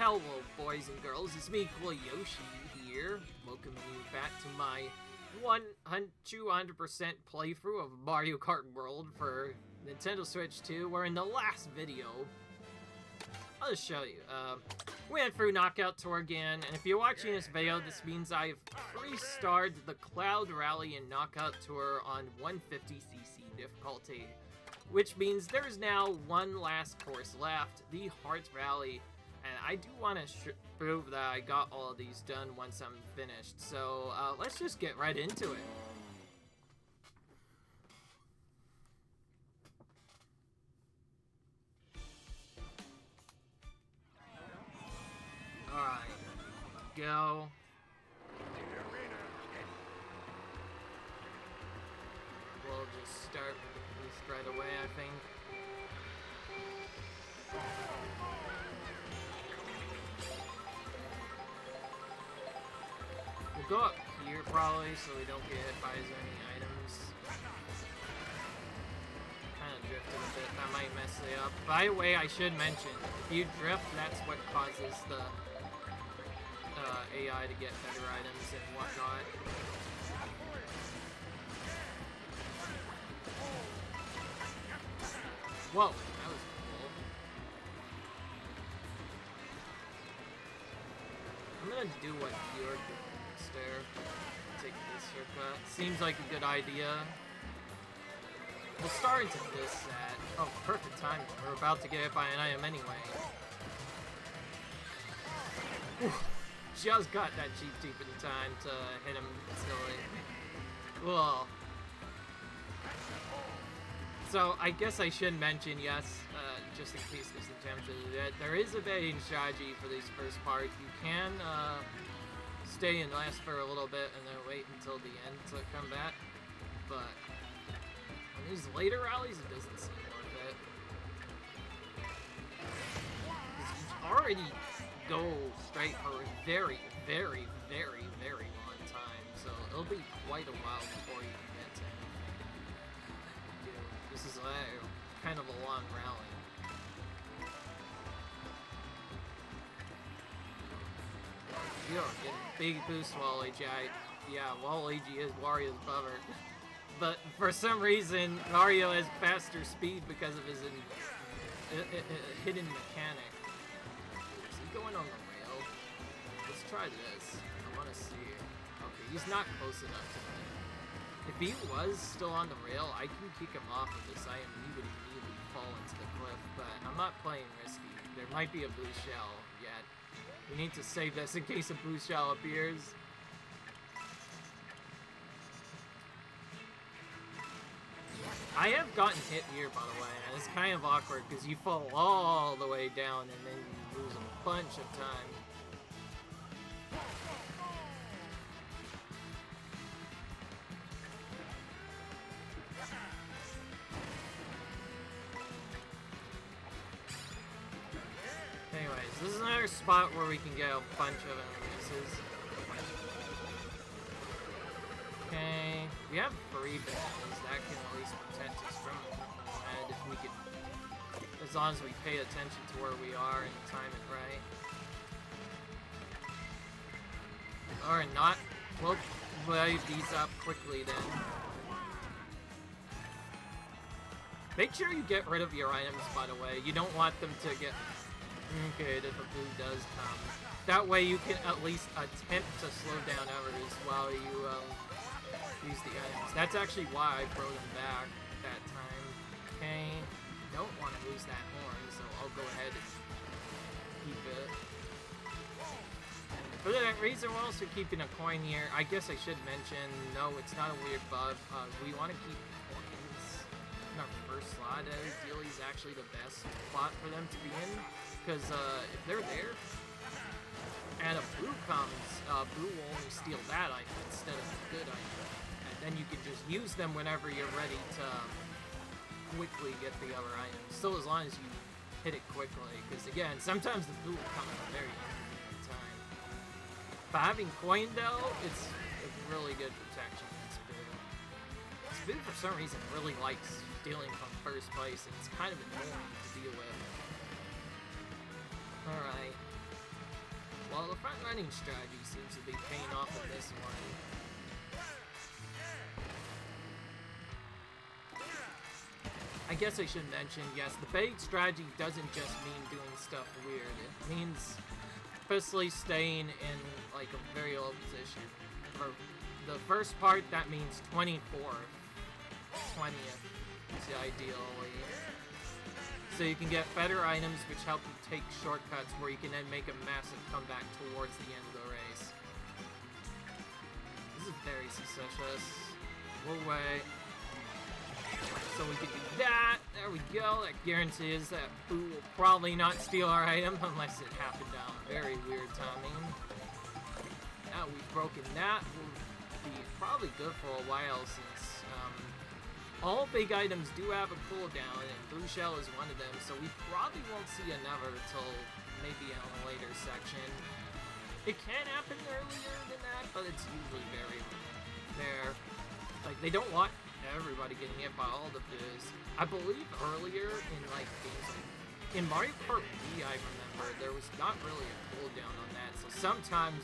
Hello, boys and girls, it's me, Cool Yoshi, here, welcoming you back to my 200% playthrough of Mario Kart World for Nintendo Switch 2, where in the last video, I'll just show you, we went through Knockout Tour again, and if you're watching this video, this means I've restarted the Cloud Rally and Knockout Tour on 150cc difficulty, which means there's now one last course left, the Heart Rally. And I do want to prove that I got all of these done once I'm finished. So let's just get right into it. Alright. Go. We'll just start with the boost right away, I think. We'll go up here probably so we don't get hit by as many items. Kind of drifted a bit, that might mess it up. By the way, I should mention, if you drift, that's what causes the AI to get better items and whatnot. Whoa, that was cool. I'm gonna do what you're doing. There. Take this shortcut. Seems like a good idea. We'll start into this at... Oh, perfect timing. We're about to get hit by an item anyway. Whew. Just got that Cheap Cheap in time to hit him silly. Whoa. So, I guess I should mention, yes, just in case there's attempted, that there is a betting strategy for this first part. You can, stay and last for a little bit and then wait until the end to come back, but on these later rallies it doesn't seem worth it. You already go straight for a very, very, very, very long time, so it'll be quite a while before you can get to anything. Dude, this is kind of a long rally. You are getting big boost Waluigi. Yeah, Waluigi is Wario's bummer. But for some reason, Mario has faster speed because of his hidden mechanic. Is he going on the rail? Let's try this. I want to see. Okay, he's not close enough to me. If he was still on the rail, I can kick him off of this item and he would immediately fall into the cliff. But I'm not playing risky. There might be a blue shell yet. We need to save this in case a blue shell appears. I have gotten hit here, by the way, and it's kind of awkward because you fall all the way down and then you lose a bunch of time. Anyways, this is another spot where we can get a bunch of enemies. Okay, we have 3 bananas. That can at least protect us from and if we can, as long as we pay attention to where we are and time it right. Or not, we'll light these up quickly then. Make sure you get rid of your items, by the way. You don't want them to get... Okay, if a blue does come. That way you can at least attempt to slow down others while you use the items. That's actually why I throw them back that time. Okay, don't want to lose that horn, so I'll go ahead and keep it. For that reason, we're also keeping a coin here. I guess I should mention, no, it's not a weird bug. We want to keep coins in our first slot, as ideally is actually the best spot for them to be in. Because if they're there, and a blue comes, blue will only steal that item instead of a good item. And then you can just use them whenever you're ready to quickly get the other items. Still as long as you hit it quickly, because again, sometimes the blue will come at a very inconvenient time. But having coin though, it's a really good protection against blue. Blue for some reason really likes stealing from first place, and it's kind of annoying to deal with. Alright. Well, the front running strategy seems to be paying off in this one. I guess I should mention, yes, the bait strategy doesn't just mean doing stuff weird. It means purposely staying in, like, a very low position. For the first part, that means 24th. 20th is ideally. So you can get better items which help you take shortcuts where you can then make a massive comeback towards the end of the race. This is very suspicious. We'll wait. So we can do that. There we go. That guarantees that Boo will probably not steal our item unless it happened down very weird timing. Now we've broken that. We'll be probably good for a while since all big items do have a cooldown, and Blue Shell is one of them, so we probably won't see another until maybe in a later section. It can happen earlier than that, but it's usually very rare. Like, they don't want everybody getting hit by all the boosts. I believe earlier in, like, games like in Mario Kart Wii, I remember, there was not really a cooldown on that, so sometimes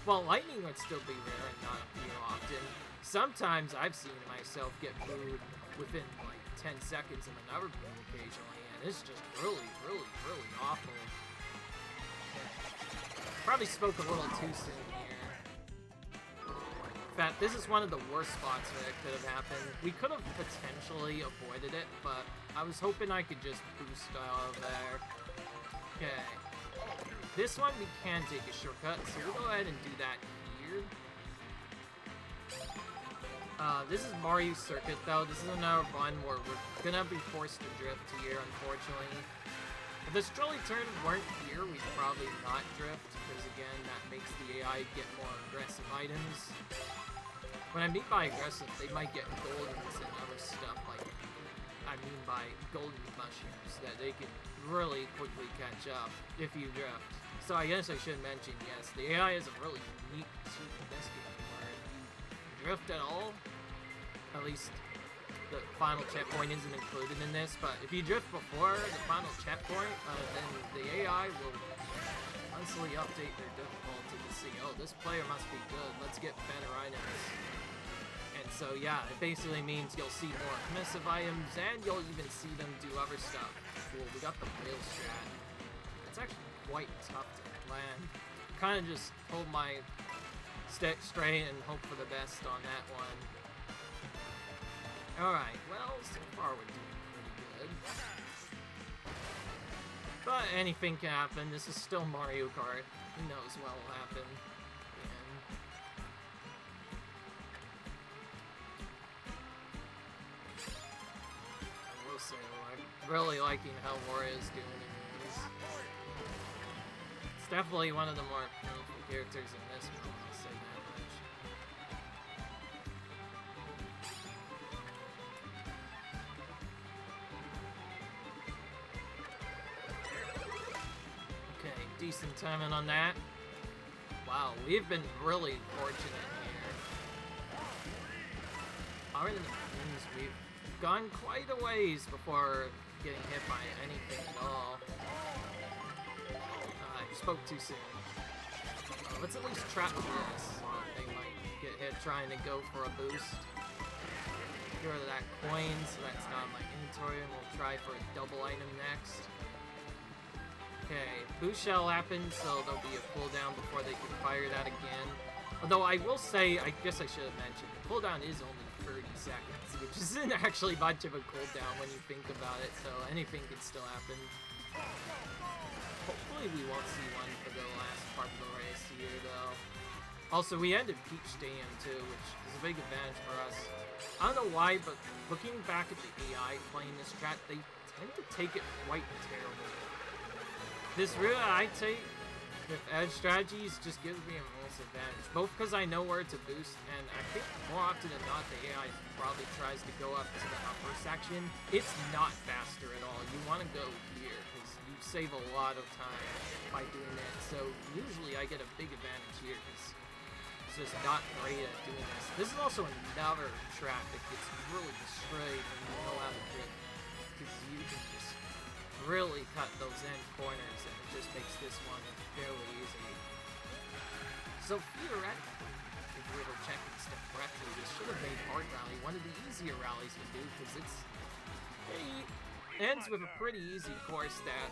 well, lightning would still be rare and not appear often. Sometimes I've seen myself get booed within like 10 seconds of another boo occasionally, and it's just really, really, really awful. Probably spoke a little too soon here. In fact, this is one of the worst spots that could have happened. We could have potentially avoided it, but I was hoping I could just boost out of there. Okay. This one we can take a shortcut, so we'll go ahead and do that here. This is Mario Circuit, though. This is another one where we're gonna be forced to drift here, unfortunately. If the Strolly turn weren't here, we'd probably not drift, because again, that makes the AI get more aggressive items. When I mean by aggressive, they might get goldens and other stuff, like, I mean by golden mushrooms, that they can really quickly catch up if you drift. So I guess I should mention, yes, the AI is a really unique suit in this game, where if you drift at all, at least the final checkpoint isn't included in this, but if you drift before the final checkpoint, then the AI will constantly update their difficulty to see, oh, this player must be good, let's get better items. And so yeah, it basically means you'll see more permissive items, and you'll even see them do other stuff. Cool, we got the rail strat. It's actually quite tough to land. Kind of just hold my stick straight and hope for the best on that one. Alright, well, so far we're doing pretty good. But anything can happen. This is still Mario Kart. Who knows what will happen. I will say, I'm really liking how Wario is doing in these. It's definitely one of the more powerful characters in this one, I'll say that much. Okay, decent timing on that. Wow, we've been really fortunate here. Other than the things, we've gone quite a ways before getting hit by anything at all. I spoke too soon. Let's at least trap this. They might get hit trying to go for a boost. Get rid of that coin, so that's not in my inventory, and we'll try for a double item next. Okay, boost shell happens, so there'll be a cooldown before they can fire that again. Although I will say, I guess I should have mentioned, the cooldown is only 30 seconds, which isn't actually much of a cooldown when you think about it, so anything can still happen. Hopefully we won't see one for the last part of the race here, though. Also, we ended Peach Stadium, too, which is a big advantage for us. I don't know why, but looking back at the AI playing this strat, they tend to take it quite terribly. This really, I'd say, with edge strategies, just gives me a immense advantage. Both because I know where to boost, and I think more often than not, the AI probably tries to go up to the upper section. It's not faster at all. You want to go here, because you save a lot of time by doing that. So usually I get a big advantage here, because it's just not great at doing this. This is also another trap that gets really destroyed when you know how to drift, because you can just really cut those end corners, and it just makes this one fairly easy. So theoretically, if we were checking stuff correctly, this should have made Hard Rally one of the easier rallies to do, because it ends with a pretty easy course that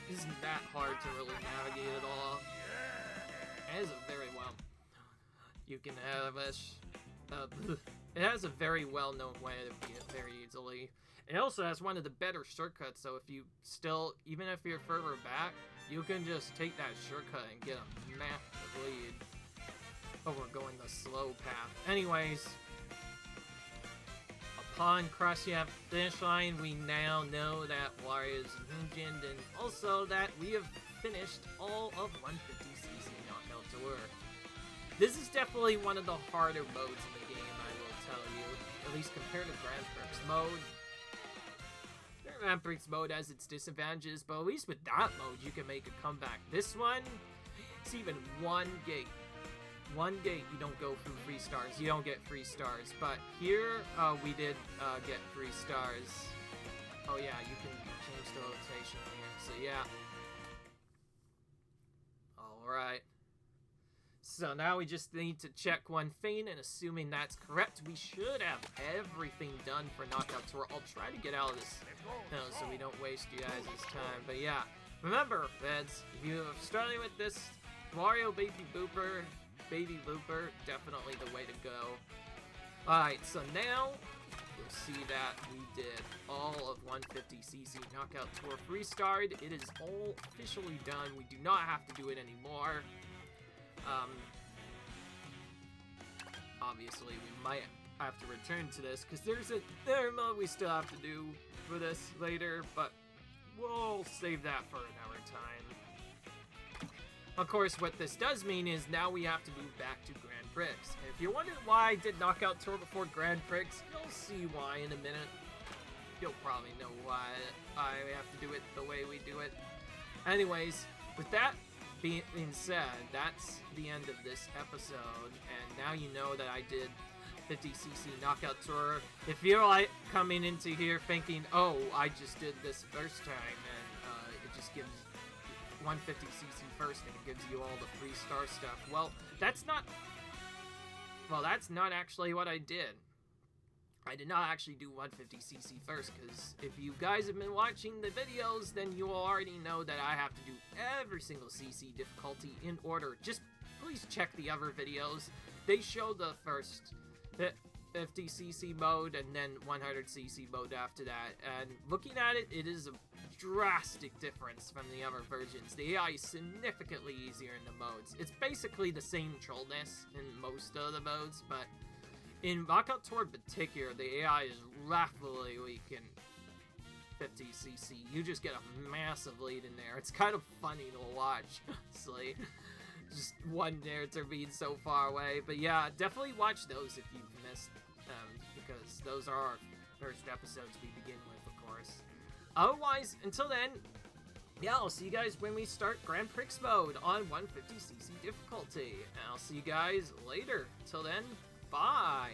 isn't that hard to really navigate at all. It has a very well... You can have it has a very well-known way to beat it very easily. It also has one of the better shortcuts, so if you still, even if you're further back, you can just take that shortcut and get a massive lead over going the slow path. Anyways, upon crossing the finish line, we now know that Wario's legend, and also that we have finished all of 150cc Knockout Tour. This is definitely one of the harder modes in the game, I will tell you, at least compared to Grand Prix mode. Grand Prix mode has its disadvantages, but at least with that mode, you can make a comeback. This one, it's even one gate. One gate, you don't go through 3 stars. You don't get 3 stars. But here, we did get 3 stars. Oh yeah, you can change the rotation here. So yeah. Alright. So now we just need to check one thing, and assuming that's correct, we should have everything done for Knockout Tour. I'll try to get out of this so we don't waste you guys' time. But yeah, remember, fans, if you're struggling with this Wario Baby Looper, definitely the way to go. Alright, so now you'll see that we did all of 150cc Knockout Tour 3-starred. It is all officially done. We do not have to do it anymore. Obviously, we might have to return to this, because there's a mode we still have to do for this later, but we'll save that for another time. Of course, what this does mean is now we have to move back to Grand Prix. If you're wondering why I did Knockout Tour before Grand Prix, you'll see why in a minute. You'll probably know why I have to do it the way we do it. Anyways, with that being said, that's the end of this episode, and now you know that I did 50cc Knockout Tour. If you're like coming into here thinking, oh, I just did this first time, and it just gives 150cc first and it gives you all the 3-star stuff, well, that's not actually what I did. I did not actually do 150cc first, because if you guys have been watching the videos, then you will already know that I have to do every single CC difficulty in order. Just please check the other videos. They show the first 50cc mode and then 100cc mode after that, and looking at it, it is a drastic difference from the other versions. The AI is significantly easier in the modes. It's basically the same trollness in most of the modes, but in Knockout Tour in particular, the AI is rapidly weak in 50cc. You just get a massive lead in there. It's kind of funny to watch, honestly. Just one narrator being so far away. But yeah, definitely watch those if you've missed them, because those are our first episodes we begin with, of course. Otherwise, until then, yeah, I'll see you guys when we start Grand Prix mode on 150cc difficulty. And I'll see you guys later. Till then, bye!